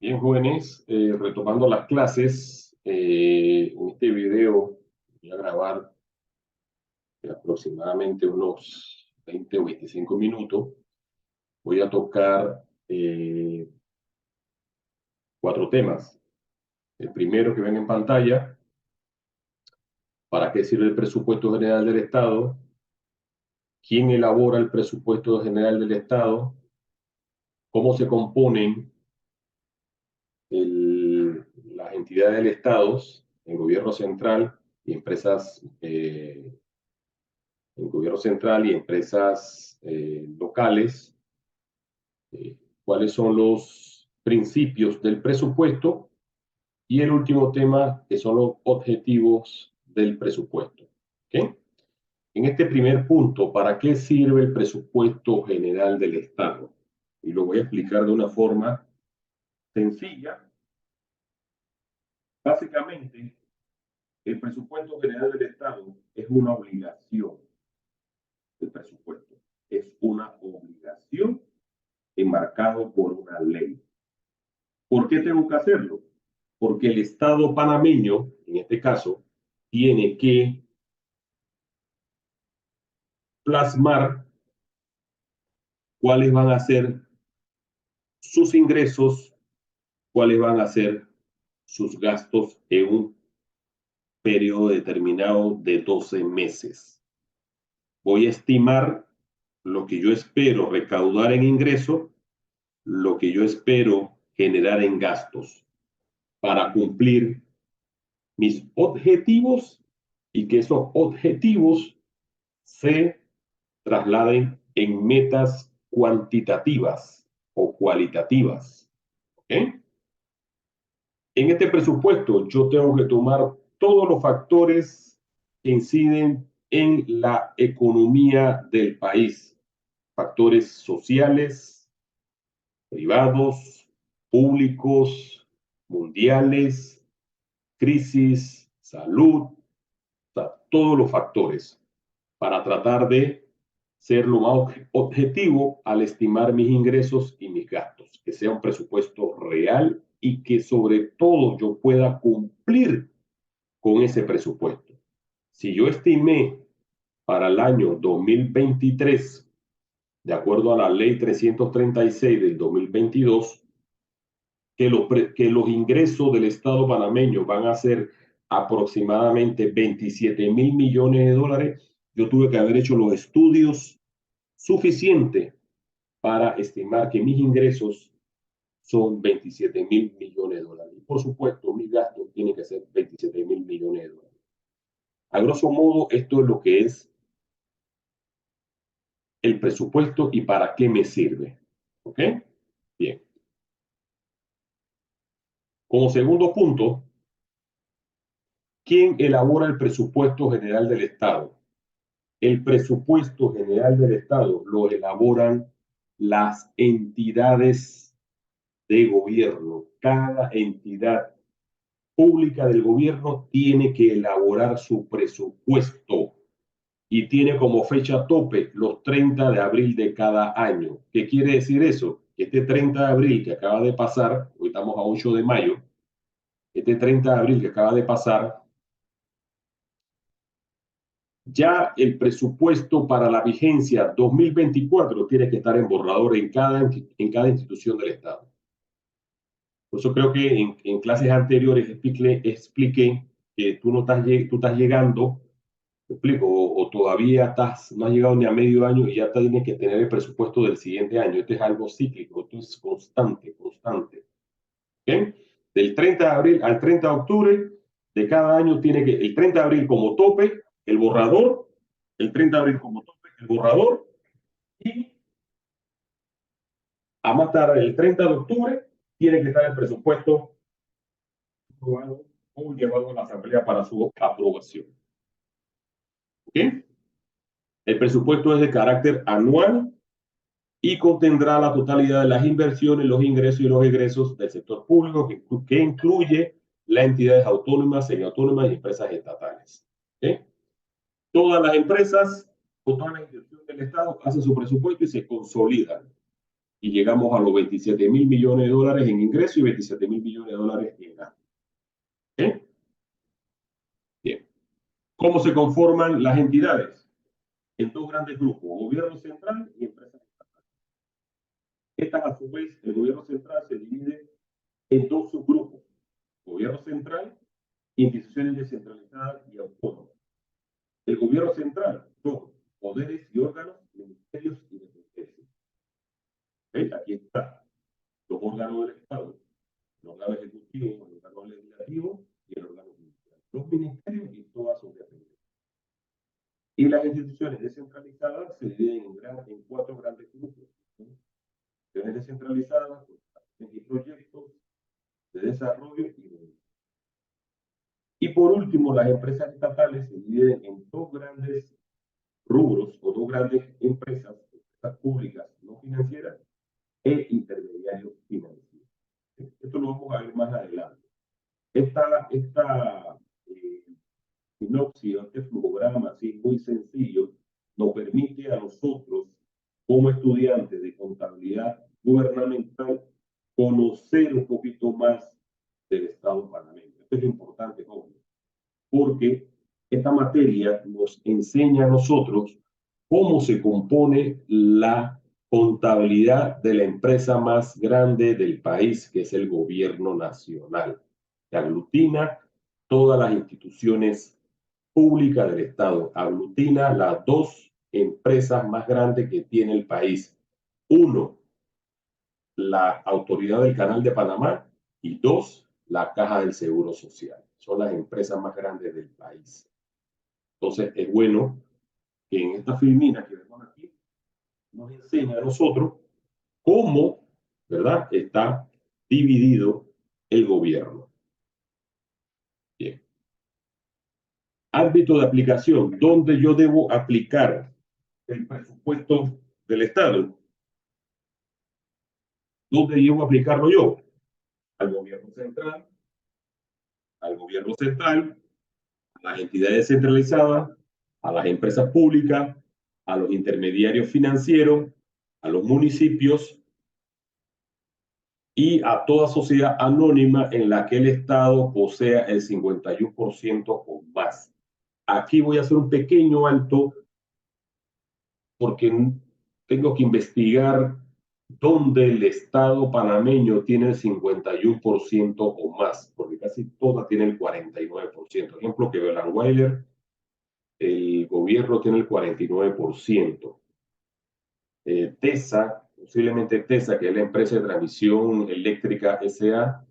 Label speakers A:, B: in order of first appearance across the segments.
A: Bien, jóvenes, retomando las clases, en este video voy a grabar aproximadamente unos 20 o 25 minutos. Voy a tocar 4 temas. El primero que ven en pantalla: ¿para qué sirve el presupuesto general del Estado? ¿Quién elabora el presupuesto general del Estado? ¿Cómo se componen las entidades del Estado, el gobierno central y empresas el gobierno central y empresas locales? ¿Cuáles son los principios del presupuesto? Y el último tema, que son los objetivos del presupuesto. ¿Okay? En este primer punto, ¿para qué sirve el presupuesto general del Estado? Y lo voy a explicar de una forma sencilla. Básicamente, el presupuesto general del Estado es una obligación. El presupuesto es una obligación enmarcado por una ley. ¿Por qué tengo que hacerlo? Porque el Estado panameño, en este caso, tiene que plasmar cuáles van a ser sus ingresos, cuáles van a ser sus gastos en un periodo determinado de 12 meses. Voy a estimar lo que yo espero recaudar en ingresos, lo que yo espero generar en gastos para cumplir mis objetivos y que esos objetivos se trasladen en metas cuantitativas o cualitativas. ¿Okay? En este presupuesto yo tengo que tomar todos los factores que inciden en la economía del país, factores sociales, privados, públicos, mundiales, crisis, salud, o sea, todos los factores, para tratar de ser lo más objetivo al estimar mis ingresos y mis gastos, que sea un presupuesto real y que sobre todo yo pueda cumplir con ese presupuesto. Si yo estimé para el año 2023, de acuerdo a la ley 336 del 2022, que los ingresos del Estado panameño van a ser aproximadamente 27.000 millones de dólares, yo tuve que haber hecho los estudios suficientes para estimar que mis ingresos son 27.000 millones de dólares. Y por supuesto, mis gastos tienen que ser 27.000 millones de dólares. A grosso modo, esto es lo que es el presupuesto y para qué me sirve. ¿Ok? Bien. Como segundo punto, ¿quién elabora el presupuesto general del Estado? El presupuesto general del Estado lo elaboran las entidades de gobierno. Cada entidad pública del gobierno tiene que elaborar su presupuesto y tiene como fecha tope los 30 de abril de cada año. ¿Qué quiere decir eso? Este 30 de abril que acaba de pasar, hoy estamos a 8 de mayo, este 30 de abril que acaba de pasar, ya el presupuesto para la vigencia 2024 tiene que estar en borrador en cada institución del Estado. Por eso creo que en clases anteriores expliqué que tú estás llegando, ¿me explico? O todavía no has llegado ni a medio año y ya tienes que tener el presupuesto del siguiente año. Esto es algo cíclico, esto es constante, constante. ¿Okay? Del 30 de abril al 30 de octubre de cada año tiene que, el 30 de abril como tope, el borrador, el 30 de abril como tope, el borrador, y a más tarde el 30 de octubre tiene que estar el presupuesto aprobado o llevado a la Asamblea para su aprobación. ¿Okay? El presupuesto es de carácter anual y contendrá la totalidad de las inversiones, los ingresos y los egresos del sector público, que incluye las entidades autónomas, semiautónomas y empresas estatales. ¿Okay? Todas las empresas o todas las instituciones del Estado hacen su presupuesto y se consolidan. y llegamos a los 27.000 millones de dólares en ingresos y 27.000 millones de dólares en gastos. ¿Okay? Bien. ¿Cómo se conforman las entidades? En dos grandes grupos, gobierno central y empresas estatales. Estas, a su vez, el gobierno central se divide en dos subgrupos, gobierno central, instituciones descentralizadas y autónomas. El gobierno central son poderes y órganos, ministerios y dependencias. ¿Okay? Aquí está los órganos del Estado, el órgano ejecutivo, el órgano legislativo y el órgano judicial. Los ministerios y todas sus dependencias. Y las instituciones descentralizadas se dividen en cuatro grandes grupos. Instituciones descentralizadas, y proyectos de desarrollo y de... Y por último, las empresas estatales se dividen en dos grandes rubros o dos grandes empresas públicas no financieras e intermediarios financieros. Esto lo vamos a ver más adelante. Esta sinopsis, este flujograma así muy sencillo, nos permite a nosotros, como estudiantes de contabilidad gubernamental, conocer un poquito más del Estado panameño. Esto es importante, jóvenes, porque esta materia nos enseña a nosotros cómo se compone la contabilidad de la empresa más grande del país, que es el gobierno nacional, que aglutina todas las instituciones públicas del Estado, aglutina las dos empresas más grandes que tiene el país. Uno, la Autoridad del Canal de Panamá, y dos, la Caja del Seguro Social. Son las empresas más grandes del país. Entonces, es bueno que en esta filmina que vemos aquí nos enseña a nosotros cómo, ¿verdad?, está dividido el gobierno. Bien. Ámbito de aplicación, ¿dónde yo debo aplicar el presupuesto del Estado? ¿Dónde debo aplicarlo yo? Al gobierno central, a las entidades descentralizadas, a las empresas públicas, a los intermediarios financieros, a los municipios y a toda sociedad anónima en la que el Estado posea el 51% o más. Aquí voy a hacer un pequeño alto porque tengo que investigar dónde el Estado panameño tiene el 51% o más, porque casi todas tienen el 49%. Ejemplo, que Belanweiler, el gobierno tiene el 49%. TESA, posiblemente TESA, que es la empresa de transmisión eléctrica SA,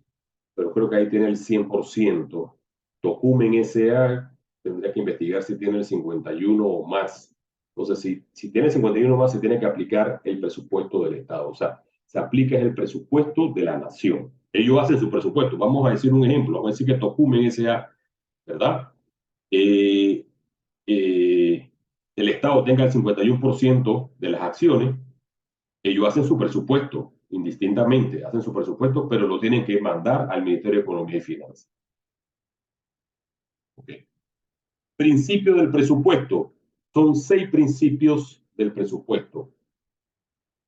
A: pero creo que ahí tiene el 100%. Tocumen SA, tendría que investigar si tiene el 51 o más. Entonces, si tiene 51 o más, se tiene que aplicar el presupuesto del Estado. O sea, se aplica el presupuesto de la nación. Ellos hacen su presupuesto. Vamos a decir un ejemplo. Vamos a decir que Tocumen SA, ¿verdad? El Estado tenga el 51% de las acciones, ellos hacen su presupuesto, indistintamente, hacen su presupuesto, pero lo tienen que mandar al Ministerio de Economía y Finanzas. Okay. Principio del presupuesto. Son 6 principios del presupuesto.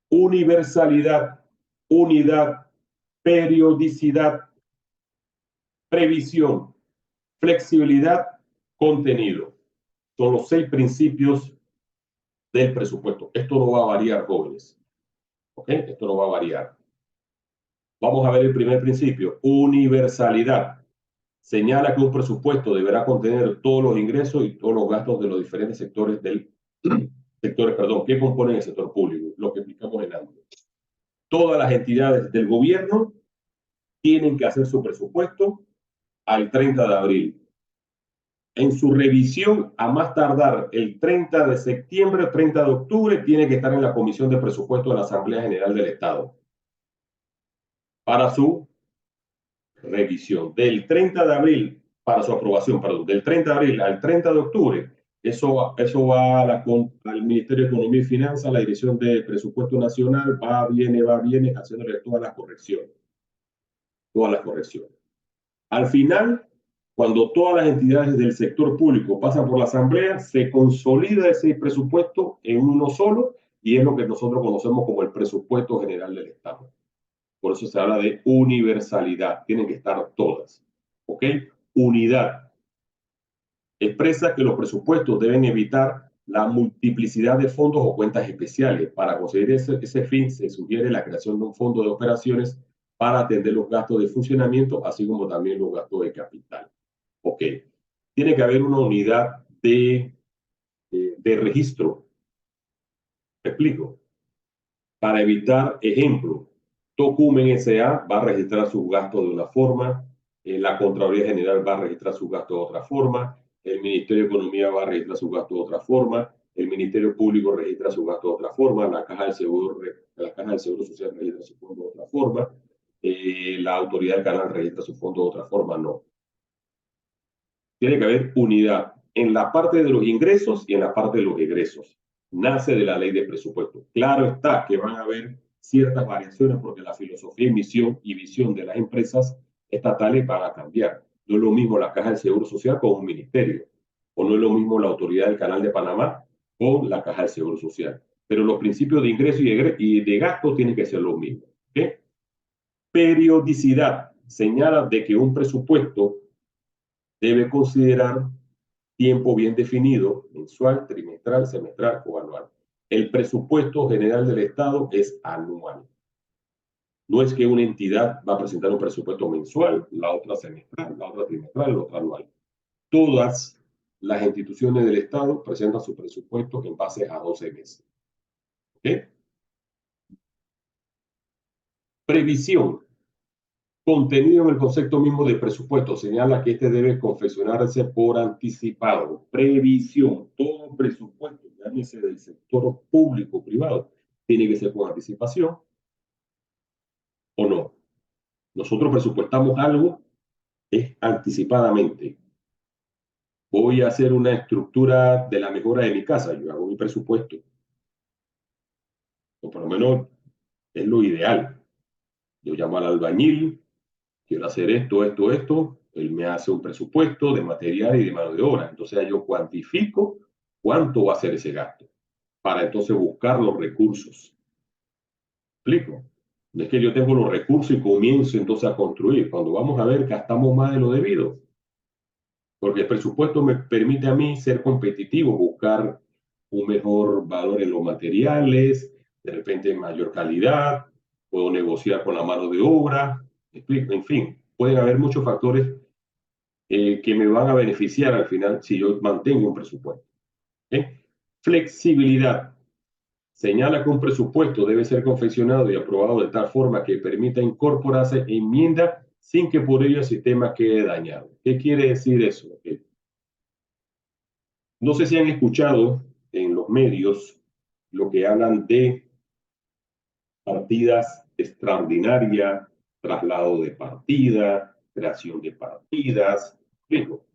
A: Universalidad, unidad, periodicidad, previsión, flexibilidad, contenido. Son los 6 principios del presupuesto. Esto no va a variar, jóvenes. ¿Okay? Esto no va a variar. Vamos a ver el primer principio, universalidad. Señala que un presupuesto deberá contener todos los ingresos y todos los gastos de los diferentes sectores que componen el sector público, lo que explicamos en antes. Todas las entidades del gobierno tienen que hacer su presupuesto al 30 de abril. En su revisión, a más tardar el 30 de septiembre o 30 de octubre, tiene que estar en la Comisión de Presupuesto de la Asamblea General del Estado para su revisión. Del 30 de abril, para su aprobación, perdón, del 30 de abril al 30 de octubre, eso va al Ministerio de Economía y Finanzas, a la Dirección de Presupuesto Nacional, va, viene, haciéndole todas las correcciones. Todas las correcciones. Al final, cuando todas las entidades del sector público pasan por la Asamblea, se consolida ese presupuesto en uno solo y es lo que nosotros conocemos como el presupuesto general del Estado. Por eso se habla de universalidad, tienen que estar todas. ¿Ok? Unidad. Expresa que los presupuestos deben evitar la multiplicidad de fondos o cuentas especiales. Para conseguir ese fin, se sugiere la creación de un fondo de operaciones para atender los gastos de funcionamiento, así como también los gastos de capital. Ok. Tiene que haber una unidad de registro. ¿Me explico? Para evitar, ejemplo, Tocumen S.A. va a registrar sus gastos de una forma, la Contraloría General va a registrar sus gastos de otra forma, el Ministerio de Economía va a registrar sus gastos de otra forma, el Ministerio Público registra sus gastos de otra forma, la Caja del Seguro Social registra su fondo de otra forma, la Autoridad del Canal registra su fondo de otra forma, no. Tiene que haber unidad en la parte de los ingresos y en la parte de los egresos. Nace de la ley de presupuesto. Claro está que van a haber ciertas variaciones porque la filosofía, misión y visión de las empresas estatales van a cambiar. No es lo mismo la Caja del Seguro Social con un ministerio, o no es lo mismo la Autoridad del Canal de Panamá con la Caja del Seguro Social. Pero los principios de ingreso y de gasto tienen que ser los mismos. ¿Okay? Periodicidad señala de que un presupuesto debe considerar tiempo bien definido, mensual, trimestral, semestral o anual. El presupuesto general del Estado es anual. No es que una entidad va a presentar un presupuesto mensual, la otra semestral, la otra trimestral, la otra anual. Todas las instituciones del Estado presentan su presupuesto en base a 12 meses. ¿Okay? Previsión. Contenido en el concepto mismo de presupuesto señala que este debe confeccionarse por anticipado. Previsión. Todo presupuesto, llámese del sector público o privado, tiene que ser con anticipación o no. Nosotros presupuestamos algo es anticipadamente. Voy a hacer una estructura de la mejora de mi casa. Yo hago mi presupuesto. O por lo menos es lo ideal. Yo llamo al albañil, quiero hacer esto, esto, esto, él me hace un presupuesto de material y de mano de obra. Entonces yo cuantifico cuánto va a ser ese gasto para entonces buscar los recursos. ¿Me explico? No es que yo tengo los recursos y comienzo entonces a construir. Cuando vamos a ver, gastamos más de lo debido. Porque el presupuesto me permite a mí ser competitivo, buscar un mejor valor en los materiales, de repente mayor calidad, puedo negociar con la mano de obra, en fin, pueden haber muchos factores que me van a beneficiar al final si yo mantengo un presupuesto. ¿Okay? Flexibilidad. Señala que un presupuesto debe ser confeccionado y aprobado de tal forma que permita incorporarse enmiendas sin que por ello el sistema quede dañado. ¿Qué quiere decir eso? No sé si han escuchado en los medios lo que hablan de partidas extraordinarias, traslado de partida, creación de partidas. Digo,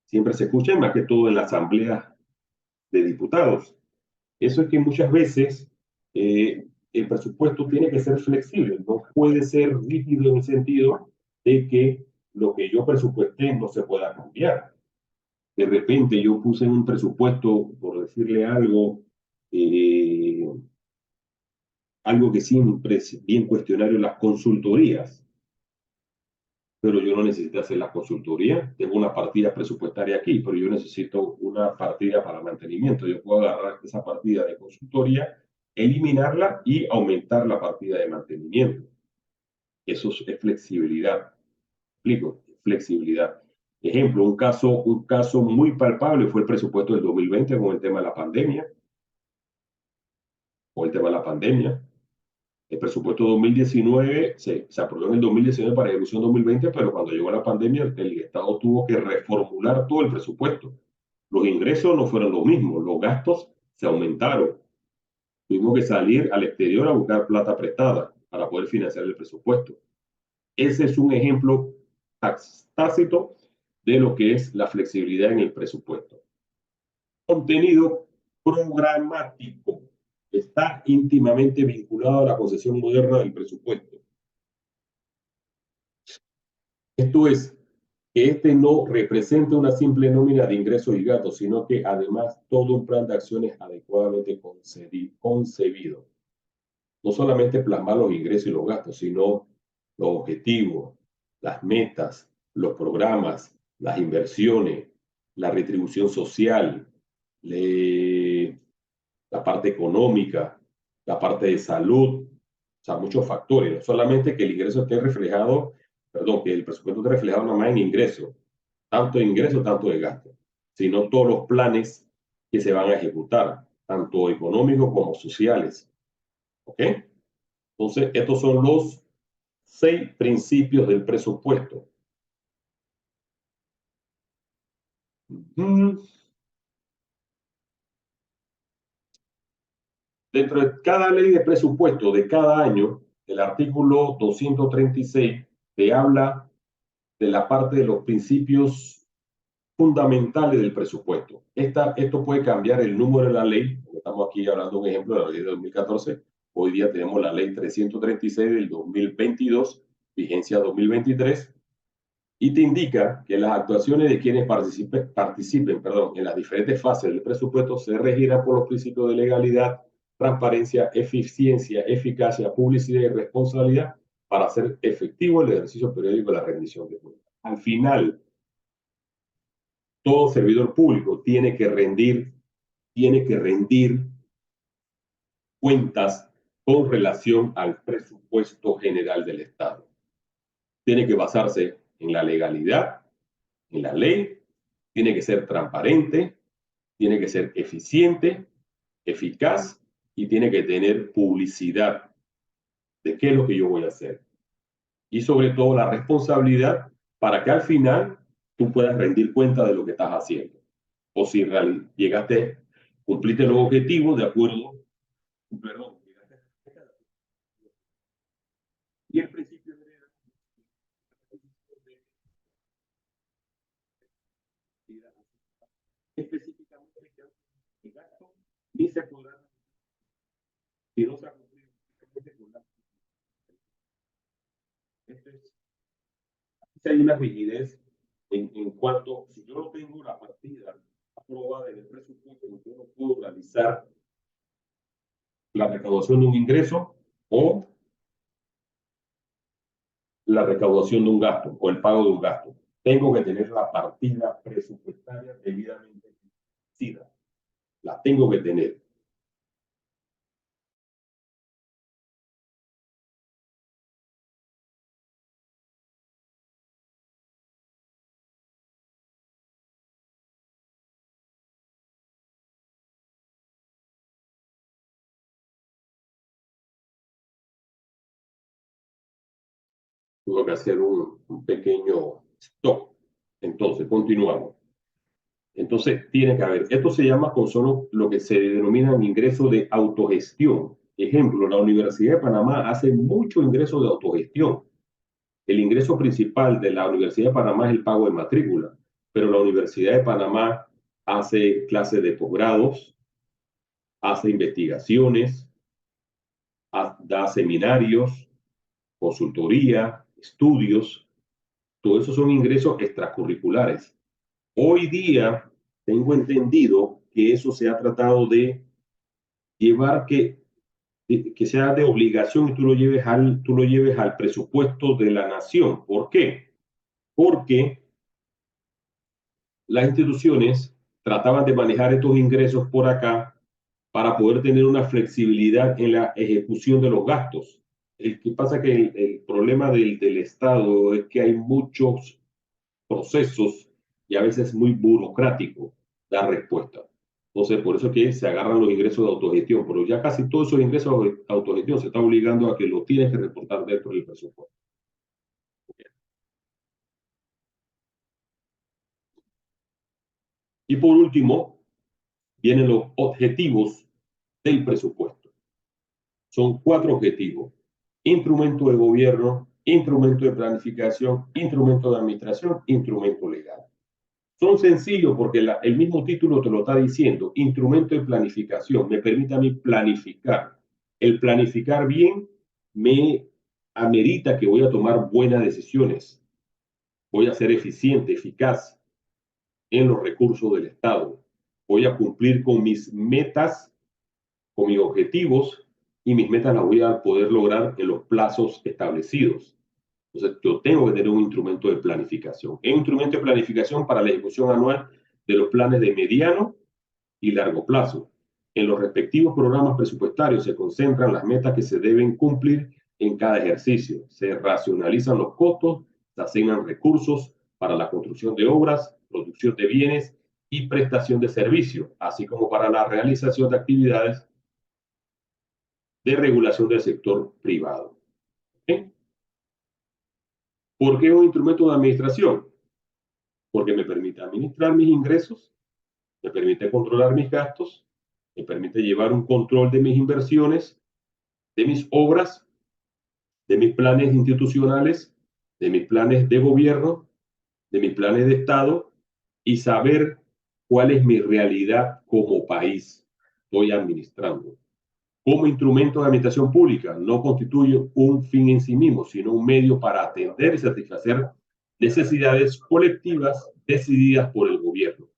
A: siempre se escucha más que todo en la asamblea de diputados. Eso es que muchas veces el presupuesto tiene que ser flexible, no puede ser rígido en el sentido de que lo que yo presupuesté no se pueda cambiar. De repente yo puse en un presupuesto, por decirle algo, eh, algo que siempre es bien cuestionario, las consultorías. Pero yo no necesito hacer la consultoría. Tengo una partida presupuestaria aquí, pero yo necesito una partida para mantenimiento. Yo puedo agarrar esa partida de consultoría, eliminarla y aumentar la partida de mantenimiento. Eso es flexibilidad. ¿Explico? Flexibilidad. Ejemplo, un caso muy palpable fue el presupuesto del 2020 con el tema de la pandemia. Con el tema de la pandemia. El presupuesto 2019 se aprobó en el 2019 para ejecución 2020, pero cuando llegó la pandemia, el Estado tuvo que reformular todo el presupuesto. Los ingresos no fueron los mismos, los gastos se aumentaron. Tuvimos que salir al exterior a buscar plata prestada para poder financiar el presupuesto. Ese es un ejemplo tácito de lo que es la flexibilidad en el presupuesto. Contenido programático está íntimamente vinculado a la concepción moderna del presupuesto. Esto es, que este no represente una simple nómina de ingresos y gastos, sino que además todo un plan de acciones adecuadamente concebido. No solamente plasmar los ingresos y los gastos, sino los objetivos, las metas, los programas, las inversiones, la retribución social, la parte económica, la parte de salud, o sea, muchos factores. No solamente que el ingreso esté reflejado, perdón, que el presupuesto esté reflejado nada más en ingresos, tanto de ingresos, tanto de gastos, sino todos los planes que se van a ejecutar, tanto económicos como sociales. ¿Ok? Entonces, estos son los 6 principios del presupuesto. Dentro de cada ley de presupuesto de cada año, el artículo 236 te habla de la parte de los principios fundamentales del presupuesto. Esto puede cambiar el número de la ley. Estamos aquí hablando de un ejemplo de la ley de 2014. Hoy día tenemos la ley 336 del 2022, vigencia 2023, y te indica que las actuaciones de quienes participen en las diferentes fases del presupuesto se regirán por los principios de legalidad, transparencia, eficiencia, eficacia, publicidad y responsabilidad para hacer efectivo el ejercicio periódico de la rendición de cuentas. Al final, todo servidor público tiene que rendir cuentas con relación al presupuesto general del Estado. Tiene que basarse en la legalidad, en la ley, tiene que ser transparente, tiene que ser eficiente, eficaz y tiene que tener publicidad de qué es lo que yo voy a hacer. Y sobre todo la responsabilidad para que al final tú puedas rendir cuenta de lo que estás haciendo. O si llegaste, cumpliste los objetivos de acuerdo, perdón, y el principio de específicamente el gasto ni se podrá, si no se ha cumplido con la, esto es, si hay una rigidez en cuanto, si yo no tengo la partida aprobada en el presupuesto, yo no puedo realizar la recaudación de un ingreso o la recaudación de un gasto o el pago de un gasto. Tengo que tener la partida presupuestaria debidamente establecida. La tengo que tener. Tengo que hacer un pequeño stop. Entonces, continuamos. Entonces, tiene que haber. Esto se llama con solo lo que se denomina un ingreso de autogestión. Ejemplo, la Universidad de Panamá hace mucho ingreso de autogestión. El ingreso principal de la Universidad de Panamá es el pago de matrícula, pero la Universidad de Panamá hace clases de posgrados, hace investigaciones, da seminarios, consultoría, estudios. Todo eso son ingresos extracurriculares. Hoy día tengo entendido que eso se ha tratado de llevar que sea de obligación y tú lo lleves al presupuesto de la nación. ¿Por qué? Porque las instituciones trataban de manejar estos ingresos por acá para poder tener una flexibilidad en la ejecución de los gastos. El que pasa que el problema del Estado es que hay muchos procesos y a veces muy burocrático dar respuesta. Entonces, por eso es que se agarran los ingresos de autogestión, pero ya casi todos esos ingresos de autogestión se está obligando a que lo tienes que reportar dentro del presupuesto. Y por último, vienen los objetivos del presupuesto. Son 4 objetivos: instrumento de gobierno, instrumento de planificación, instrumento de administración, instrumento legal. Son sencillos porque el mismo título te lo está diciendo. Instrumento de planificación me permite a mí planificar. El planificar bien me amerita que voy a tomar buenas decisiones. Voy a ser eficiente, eficaz en los recursos del Estado. Voy a cumplir con mis metas, con mis objetivos, y mis metas las voy a poder lograr en los plazos establecidos. Entonces, yo tengo que tener un instrumento de planificación. Es un instrumento de planificación para la ejecución anual de los planes de mediano y largo plazo. En los respectivos programas presupuestarios se concentran las metas que se deben cumplir en cada ejercicio. Se racionalizan los costos, se asignan recursos para la construcción de obras, producción de bienes y prestación de servicios, así como para la realización de actividades de regulación del sector privado. ¿Okay? ¿Por qué es un instrumento de administración? Porque me permite administrar mis ingresos, me permite controlar mis gastos, me permite llevar un control de mis inversiones, de mis obras, de mis planes institucionales, de mis planes de gobierno, de mis planes de Estado y saber cuál es mi realidad como país. Estoy administrando. Como instrumento de administración pública, no constituye un fin en sí mismo, sino un medio para atender y satisfacer necesidades colectivas decididas por el gobierno.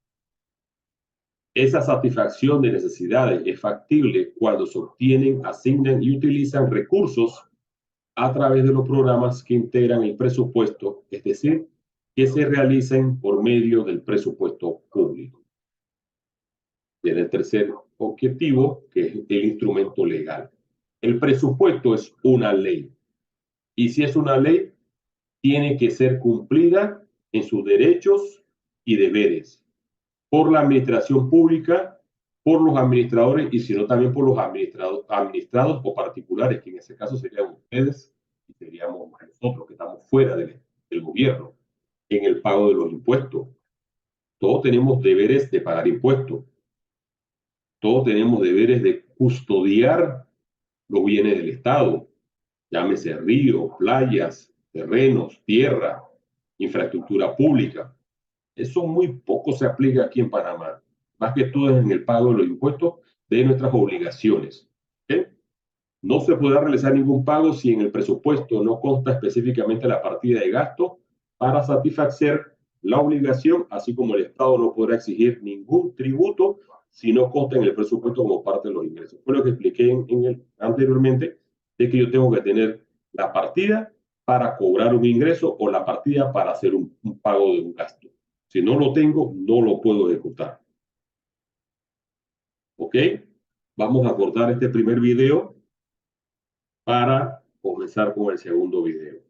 A: Esa satisfacción de necesidades es factible cuando se obtienen, asignan y utilizan recursos a través de los programas que integran el presupuesto, es decir, que se realicen por medio del presupuesto público. Tiene el tercer objetivo, que es el instrumento legal. El presupuesto es una ley, y si es una ley, tiene que ser cumplida en sus derechos y deberes por la administración pública, por los administradores y si no también por los administrados o particulares, que en ese caso serían ustedes y seríamos nosotros que estamos fuera del gobierno, en el pago de los impuestos. Todos tenemos deberes de pagar impuestos. Todos tenemos deberes de custodiar los bienes del Estado, llámese ríos, playas, terrenos, tierra, infraestructura pública. Eso muy poco se aplica aquí en Panamá, más que todo es en el pago de los impuestos de nuestras obligaciones. ¿Okay? No se podrá realizar ningún pago si en el presupuesto no consta específicamente la partida de gasto para satisfacer la obligación, así como el Estado no podrá exigir ningún tributo si no consta en el presupuesto como parte de los ingresos. Fue lo que expliqué anteriormente, de que yo tengo que tener la partida para cobrar un ingreso o la partida para hacer un pago de un gasto. Si no lo tengo, no lo puedo ejecutar. ¿Ok? Vamos a cortar este primer video para comenzar con el segundo video.